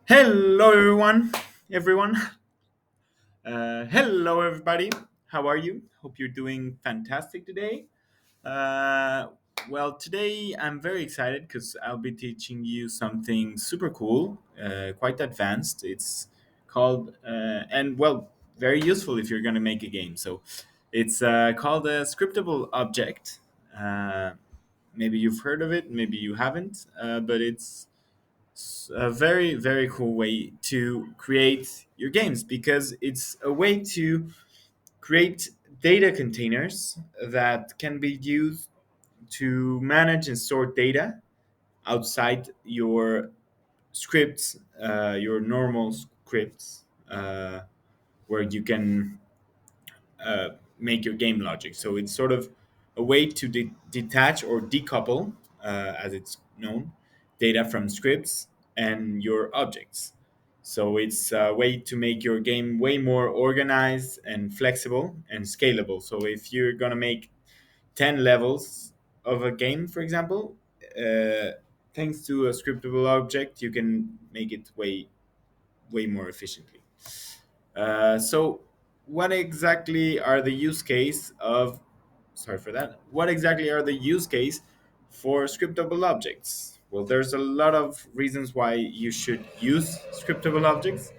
Hello, everyone. Everyone. Hello, everybody. How are you? Hope you're doing fantastic today. Uh, today I'm very excited because I'll be teaching you something super cool, quite advanced. It's called, very useful if you're going to make a game. So it's called a scriptable object. Uh, Maybe you've heard of it, maybe you haven't, but it's a very, very cool way to create your games because it's a way to create data containers that can be used to manage and store data outside your scripts, your normal scripts, where you can uh, make your game logic. So it's sort of a way to detach or decouple, as it's known, data from scripts and your objects. So it's a way to make your game way more organized and flexible and scalable. So if you're gonna make 10 levels of a game, for example, uh, thanks to a scriptable object, you can make it way more efficiently. So, what exactly are the use case of? Sorry for that. What exactly are the use case for scriptable objects? Well, there's a lot of reasons why you should use scriptable objects.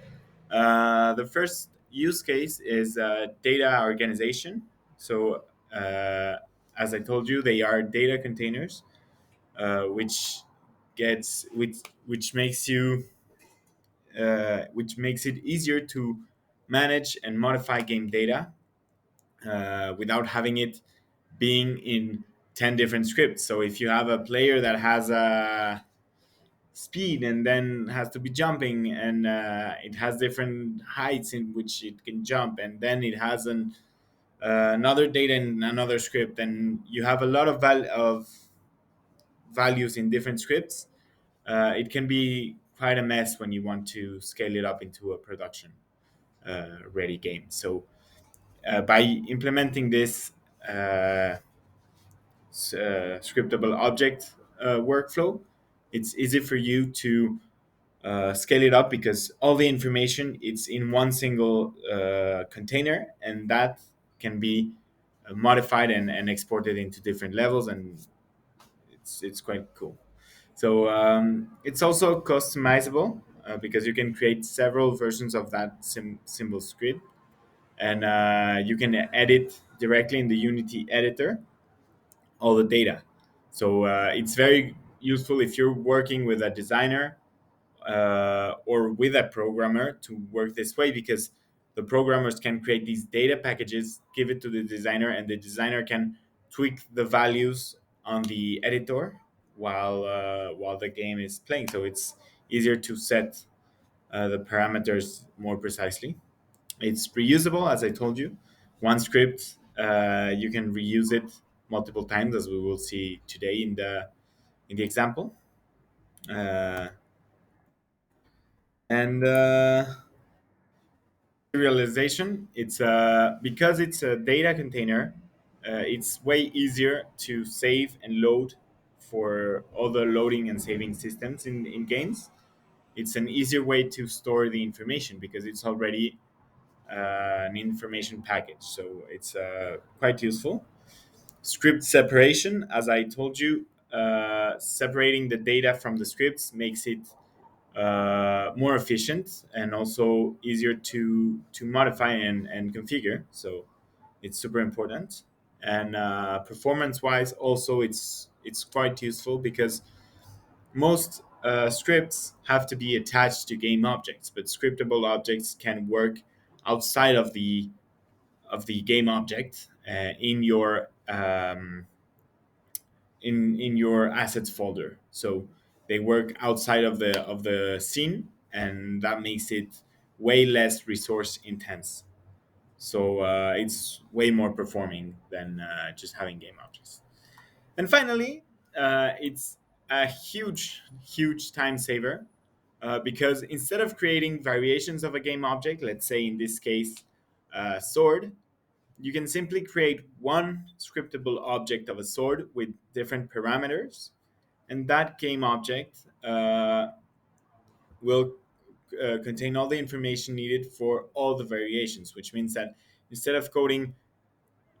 The first use case is data organization. So, as I told you, they are data containers, which which makes which makes it easier to manage and modify game data without having it being in 10 different scripts. So if you have a player that has a speed and then has to be jumping and it has different heights in which it can jump and then it has another data in another script and you have a lot of values in different scripts, it can be quite a mess when you want to scale it up into a production ready game. So by implementing this scriptable object workflow, it's easy for you to scale it up because all the information it's in one single container, and that can be modified and exported into different levels, and it's quite cool. So it's also customizable because you can create several versions of that symbol script, and you can edit directly in the Unity editor all the data. So it's very useful if you're working with a designer or with a programmer to work this way because the programmers can create these data packages, give it to the designer, and the designer can tweak the values on the editor while the game is playing. So it's easier to set the parameters more precisely. It's reusable, as I told you. One script, you can reuse it multiple times, as we will see today in the example. Uh, and Serialization, it's because it's a data container. It's way easier to save and load for all the loading and saving systems in games. It's an easier way to store the information because it's already an information package. So it's quite useful. Script separation, as I told you, separating the data from the scripts makes it more efficient and also easier to modify and configure. So it's super important. And performance wise, also it's quite useful because most scripts have to be attached to game objects, but scriptable objects can work outside of the game object in your assets folder. So they work outside of the scene, and that makes it way less resource intense. So it's way more performing than just having game objects. And finally, it's a huge time saver because instead of creating variations of a game object, let's say in this case, sword, you can simply create one scriptable object of a sword with different parameters, and that game object will contain all the information needed for all the variations, which means that instead of coding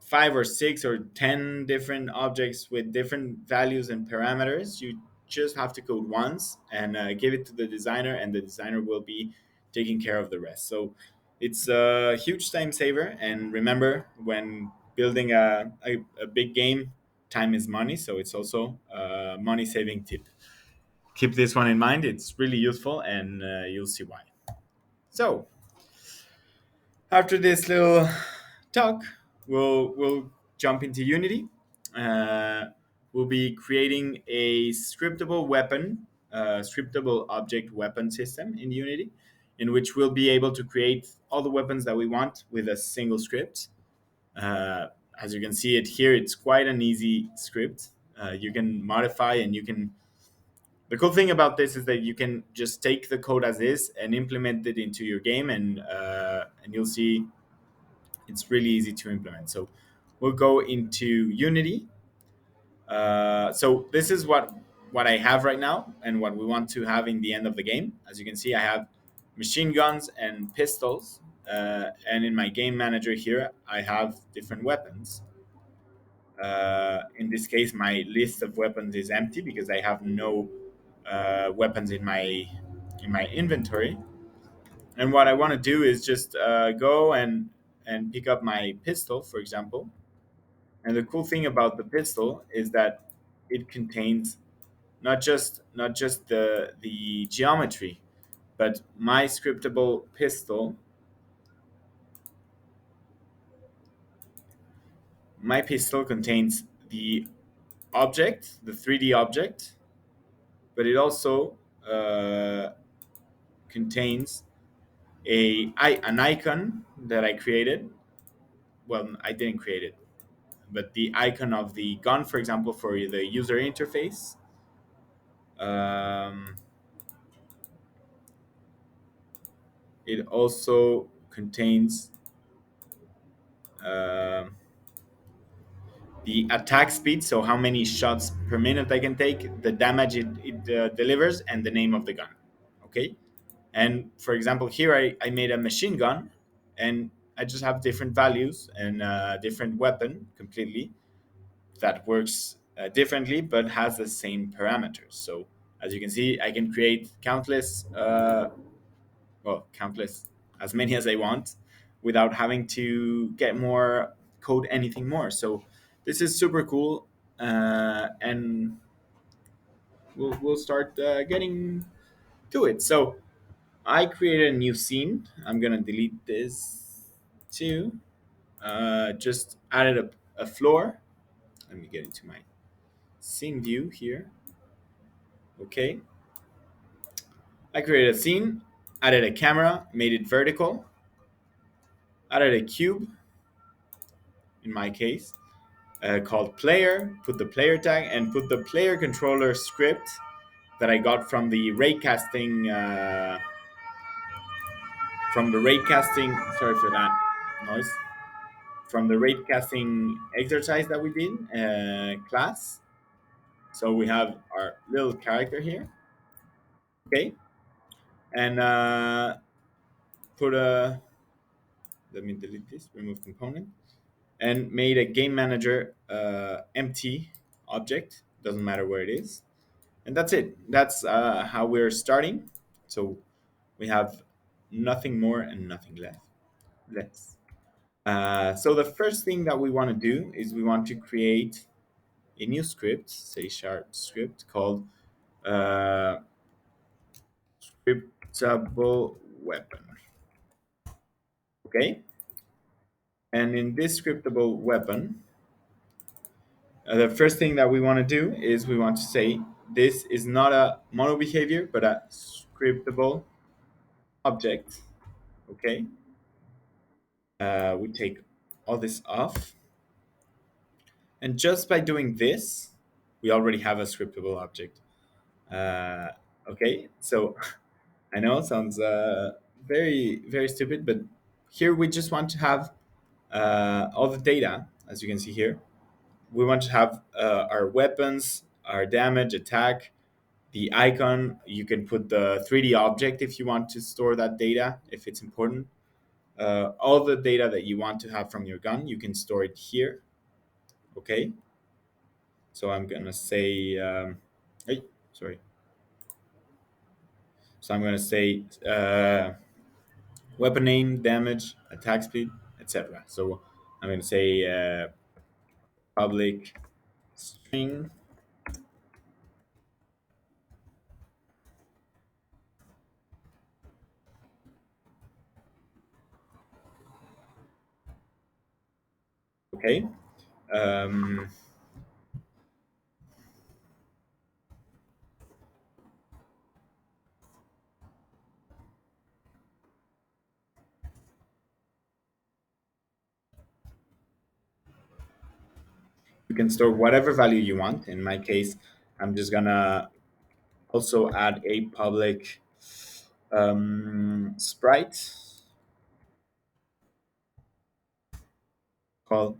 5 or 6 or 10 different objects with different values and parameters, you just have to code once and give it to the designer, and the designer will be taking care of the rest. So it's a huge time saver. And remember, when building a big game, time is money. So it's also a money saving tip. Keep this one in mind. It's really useful, and you'll see why. So after this little talk, we'll jump into Unity. Uh, we'll be creating a scriptable weapon, scriptable object weapon system in Unity, in which we'll be able to create all the weapons that we want with a single script. Uh, as you can see it here, it's quite an easy script. You can modify, and you can. The cool thing about this is that you can just take the code as is and implement it into your game, and you'll see it's really easy to implement. So we'll go into Unity. So this is what I have right now and what we want to have in the end of the game. As you can see, I have machine guns and pistols. And in my game manager here, I have different weapons. In this case, my list of weapons is empty because I have no weapons in my inventory. And what I want to do is just go and pick up my pistol, for example. And the cool thing about the pistol is that it contains not just the geometry, but my scriptable pistol. My pistol contains the object, the 3D object, but it also uh, contains an icon that I created. Well, I didn't create it, but the icon of the gun, for example, for the user interface. Um, it also contains um the attack speed, so how many shots per minute I can take, the damage it delivers, and the name of the gun. Okay. And for example, here I made a machine gun, and I just have different values and a different weapon completely that works differently but has the same parameters. So as you can see, I can create countless, as many as I want, without having to get more code anything more. So this is super cool, and we'll start getting to it. So I created a new scene. I'm gonna delete this too. Just added a floor. Let me get into my scene view here. Okay, I created a scene, added a camera, made it vertical, added a cube in my case, called player, put the player tag, and put the player controller script that I got from the raycasting. From the raycasting, sorry for that noise. From the raycasting exercise that we did class. So we have our little character here. Okay, and put a. Let me delete this. Remove component, and made a game manager empty object. Doesn't matter where it is. And that's it. That's how we're starting. So we have nothing more and nothing less. So the first thing that we want to do is we want to create a new script, say sharp script called uh, scriptable weapon. Okay, and in this scriptable weapon, the first thing that we want to do is we want to say this is not a mono behavior but a scriptable object. Okay, we take all this off, and just by doing this, we already have a scriptable object. Uh, okay, so I know it sounds very very stupid, but here we just want to have all the data, as you can see here. We want to have our weapons, our damage, attack, The icon, you can put the 3D object if you want to store that data, if it's important. All the data that you want to have from your gun, you can store it here. Okay. So I'm gonna say, hey, sorry. So I'm gonna say weapon name, damage, attack speed, etc. So I'm gonna say public string. Okay. Um, you can store whatever value you want. In my case, I'm just gonna also add a public sprite called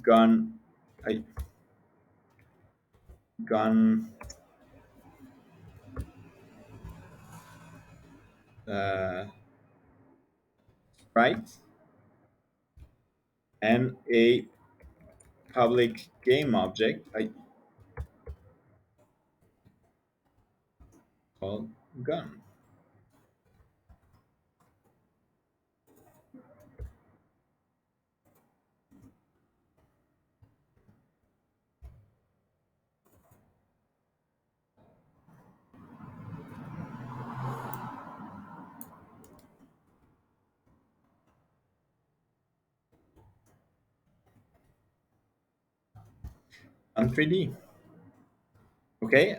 gun. I, gun uh, sprite, and a public game object I called gun. On 3D. Okay.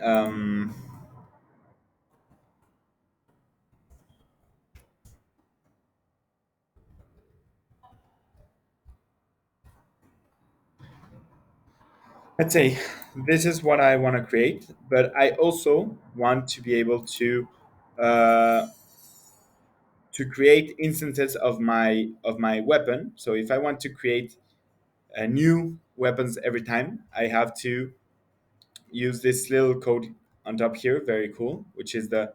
Let's say this is what I want to create, but I also want to be able uh, to create instances of my weapon. So if I want to create new weapons every time, I have to use this little code on top here. Very cool, which is the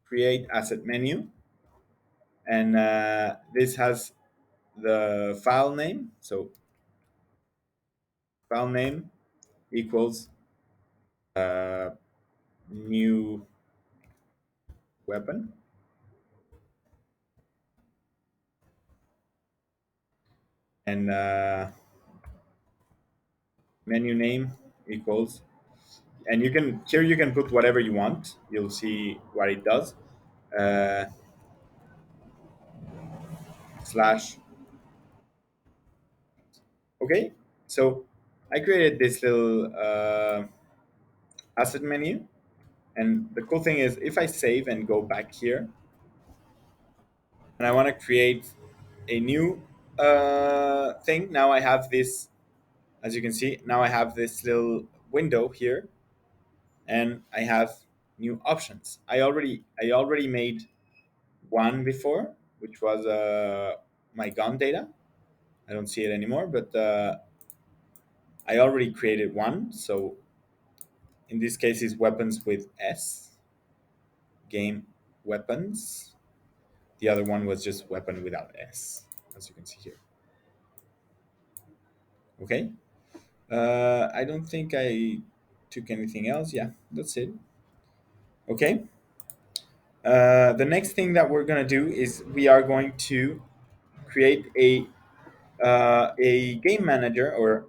create asset menu, and this has the file name. So file name equals uh, new weapon, and menu name equals, and you can here you can put whatever you want. You'll see what it does. Uh, Slash. Okay, so I created this little asset menu, and the cool thing is if I save and go back here, and I want to create a new thing, now I have this. As you can see, now I have this little window here, and I have new options. I already made one before, which was my gun data. I don't see it anymore, but I already created one. So in this case, is weapons with S, game weapons. The other one was just weapon without S, as you can see here. Okay. I don't think I took anything else. Yeah, that's it. Okay. The next thing that we're gonna do is we are going to create a game manager or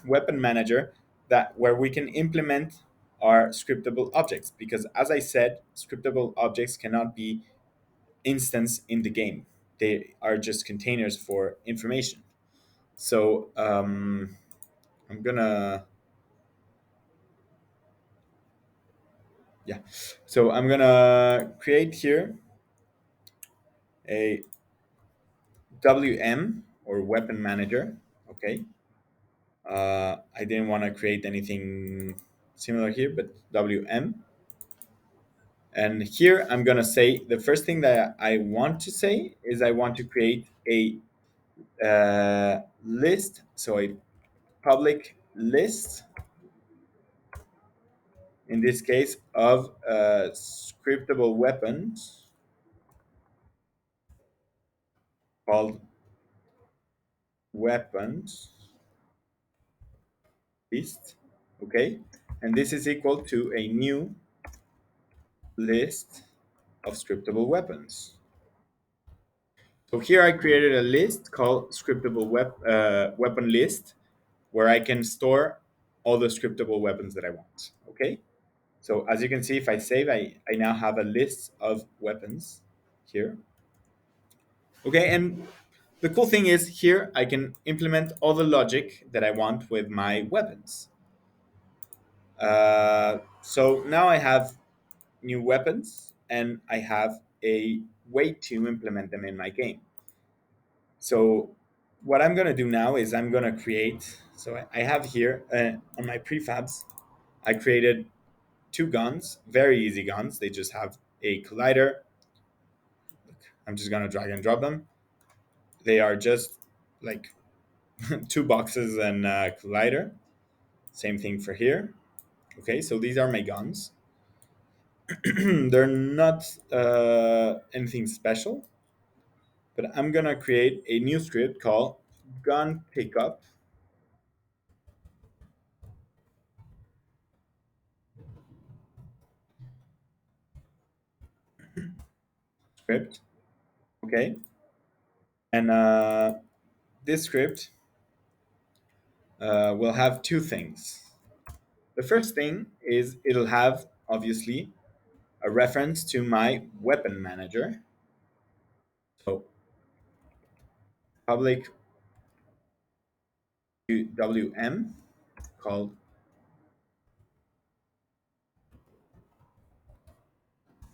weapon manager that where we can implement our scriptable objects, because as I said, scriptable objects cannot be instance in the game. They are just containers for information. So I'm gonna yeah. So I'm gonna create here a WM or weapon manager. Okay. I didn't want to create anything similar here, but WM. And here I'm gonna say the first thing that I want to say is I want to create a list. So a public list in this case of scriptable weapons called weapons list. Okay, and this is equal to a new list of scriptable weapons. So here I created a list called weapon list, where I can store all the scriptable weapons that I want. Okay, so as you can see, if I save, I now have a list of weapons here. Okay, and the cool thing is here I can implement all the logic that I want with my weapons. So now I have new weapons and I have a way to implement them in my game. So what I'm going to do now is I'm going to create, so I have here on my prefabs, I created two guns, very easy guns. They just have a collider. I'm just going to drag and drop them. They are just like two boxes and a collider. Same thing for here. Okay, so these are my guns. They're not anything special, but I'm gonna create a new script called gun pickup script. Okay, and this script will have two things. The first thing is it'll have obviously a reference to my weapon manager. So public to WM called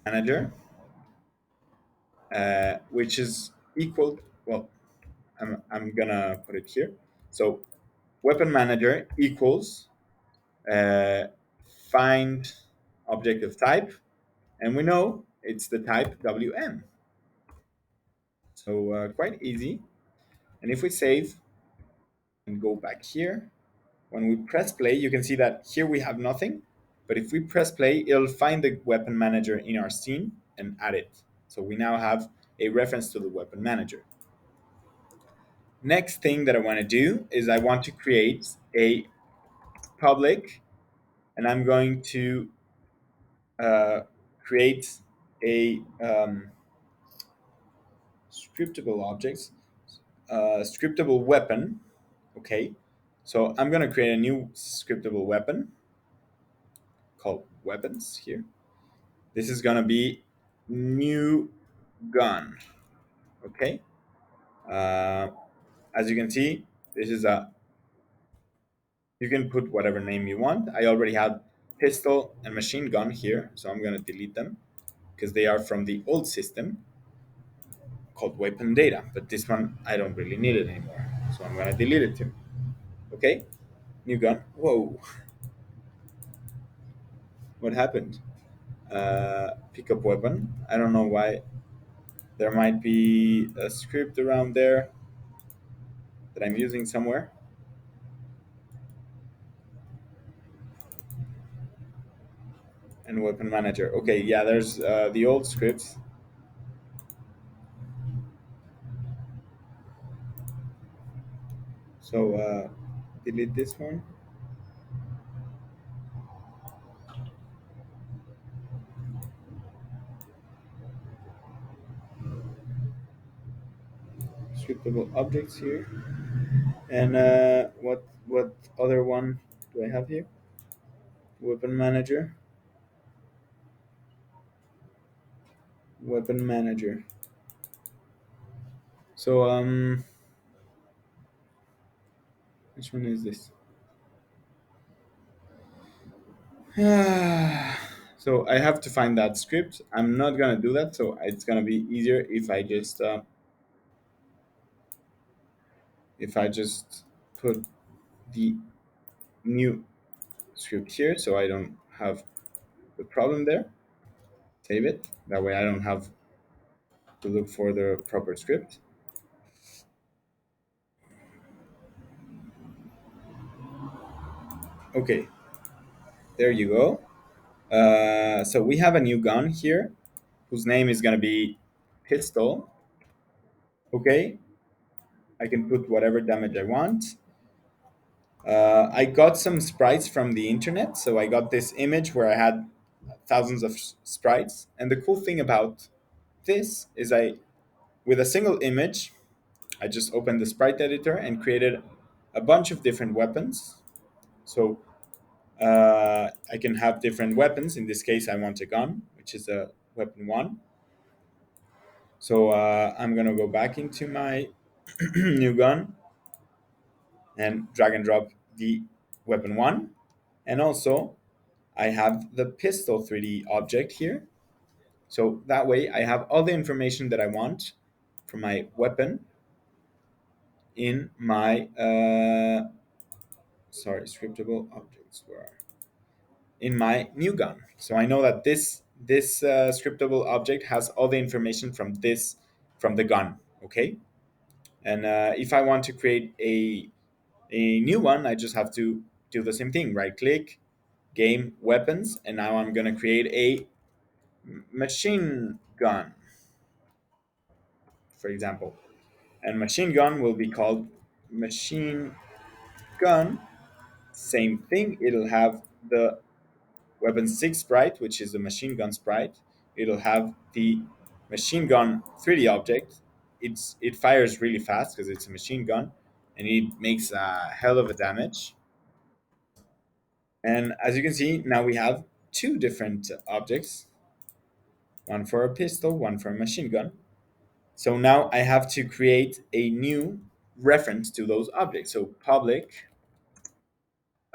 manager, which is equal. Well, I'm gonna put it here. So weapon manager equals uh, find object of type, and we know it's the type WM. So quite easy. And if we save and go back here, when we press play, you can see that here we have nothing. But if we press play, it'll find the weapon manager in our scene and add it. So we now have a reference to the weapon manager. Next thing that I want to do is I want to create a public, and I'm going to uh, create a scriptable objects, scriptable weapon. Okay, so I'm going to create a new scriptable weapon called weapons here. This is going to be new gun. Okay, uh, as you can see, this is a, you can put whatever name you want. I already have pistol and machine gun here, so I'm going to delete them because they are from the old system called weapon data. But this one, I don't really need it anymore, so I'm going to delete it too. Okay, new gun. Whoa, what happened? Pickup weapon. I don't know why. There might be a script around there that I'm using somewhere. And weapon manager. Okay, yeah, there's the old scripts. So delete this one. Scriptable objects here. And what other one do I have here? Weapon manager. Weapon manager. So which one is this? So I have to find that script. I'm not gonna do that, so it's gonna be easier if I just put the new script here, so I don't have the problem there. Save it. That way I don't have to look for the proper script. Okay, there you go. So we have a new gun here whose name is going to be pistol. Okay, I can put whatever damage I want. I got some sprites from the internet, so I got this image where I had thousands of sprites. And the cool thing about this is with a single image, I just opened the sprite editor and created a bunch of different weapons. So I can have different weapons. In this case, I want a gun, which is a weapon one. So I'm gonna go back into my new gun and drag and drop the weapon one. And also, I have the pistol 3D object here. So that way, I have all the information that I want for my weapon in my scriptable objects were in my new gun. So I know that this scriptable object has all the information from the gun. Okay, and if I want to create a new one, I just have to do the same thing. Right click, game weapons, and now I'm gonna create a machine gun, for example. And machine gun will be called machine gun. Same thing. It'll have the weapon 6 sprite, which is the machine gun sprite. It'll have the machine gun 3D object. It fires really fast because it's a machine gun, and it makes a hell of a damage. And as you can see, now we have two different objects, one for a pistol, one for a machine gun. So now I have to create a new reference to those objects. So public,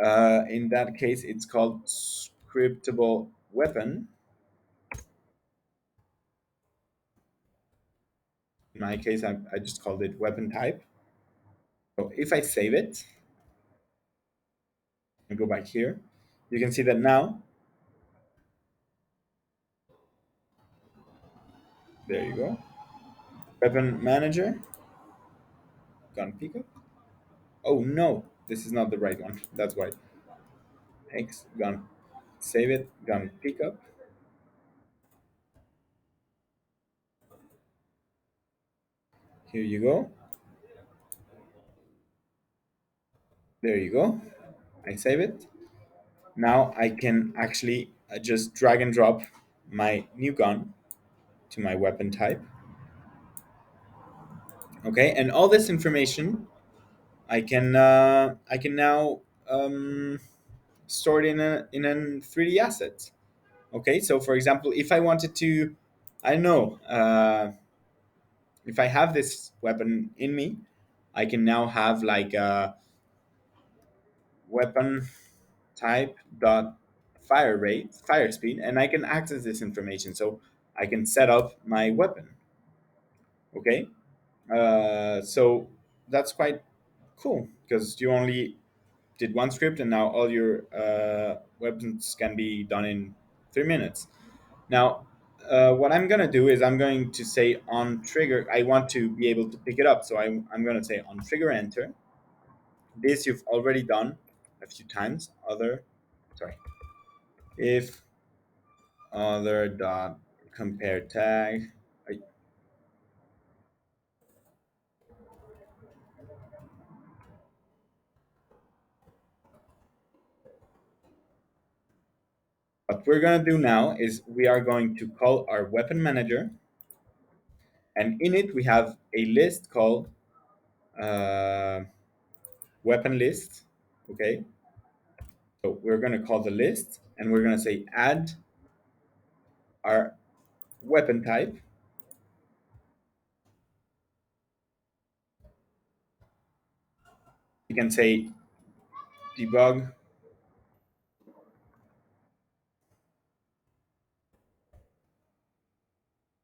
in that case, it's called scriptable weapon. In my case, I just called it weapon type. So if I save it and go back here, you can see that now, there you go, weapon manager, gun pickup. Oh no, this is not the right one. That's why. X gun, save it, gun pickup. Here you go. There you go. I save it. Now I can actually just drag and drop my new gun to my weapon type. Okay, and all this information I can now store it in a 3D asset. Okay, so for example, if I wanted to, I don't know, if I have this weapon in me, I can now have like a weapon type dot fire rate, fire speed, and I can access this information. So I can set up my weapon. Okay, so that's quite cool because you only did one script and now all your weapons can be done in 3 minutes. Now, what I'm gonna do is I'm going to say on trigger. I want to be able to pick it up, so I'm gonna say on trigger enter. This you've already done a few times. Sorry, if other dot compare tag. I- What we're gonna do now is we are going to call our weapon manager, and in it we have a list called uh, weapon list. Okay, so we're gonna call the list, and we're gonna say add our weapon type. You can say debug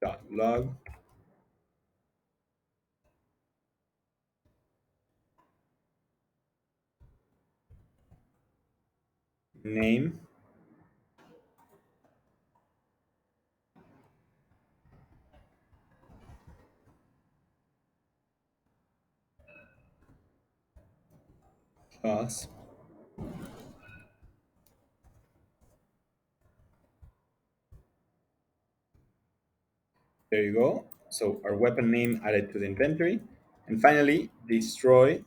dot log name plus There you go. So our weapon name added to the inventory. And finally, destroy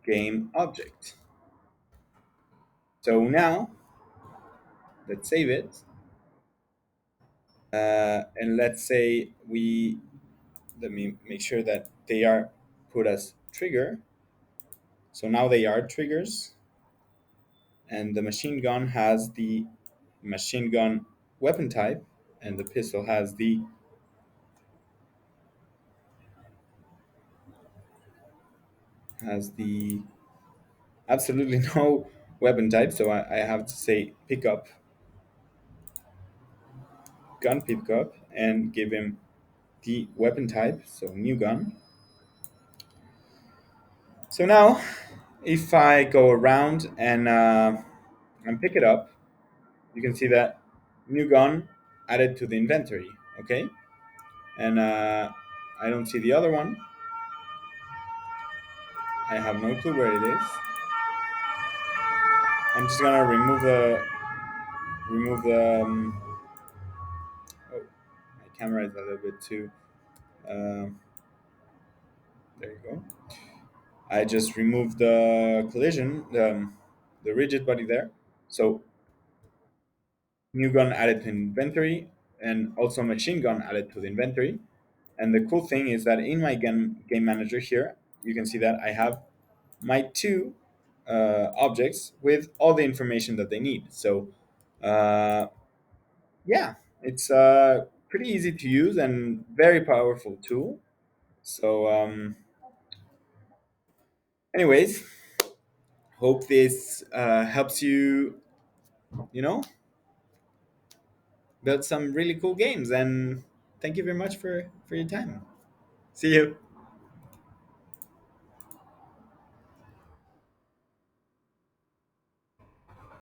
game object. So now, let's save it. And let's say let me make sure that they are put as trigger. So now they are triggers. And the machine gun has the machine gun weapon type. And the pistol has the absolutely no weapon type. So I have to say pick up, gun pick up, and give him the weapon type. So new gun. So now, if I go around and pick it up, you can see that new gun added to the inventory. Okay, and I don't see the other one. I have no clue where it is. I'm just gonna remove the. Oh, my camera is a little bit too. Um, there you go. I just removed the collision, the rigid body there. So new gun added to inventory, and also machine gun added to the inventory. And the cool thing is that in my game manager here, you can see that I have my two objects with all the information that they need. So uh, yeah, it's a pretty easy to use and very powerful tool. So anyways, hope this helps you, you know, build some really cool games. And thank you very much for your time. See you.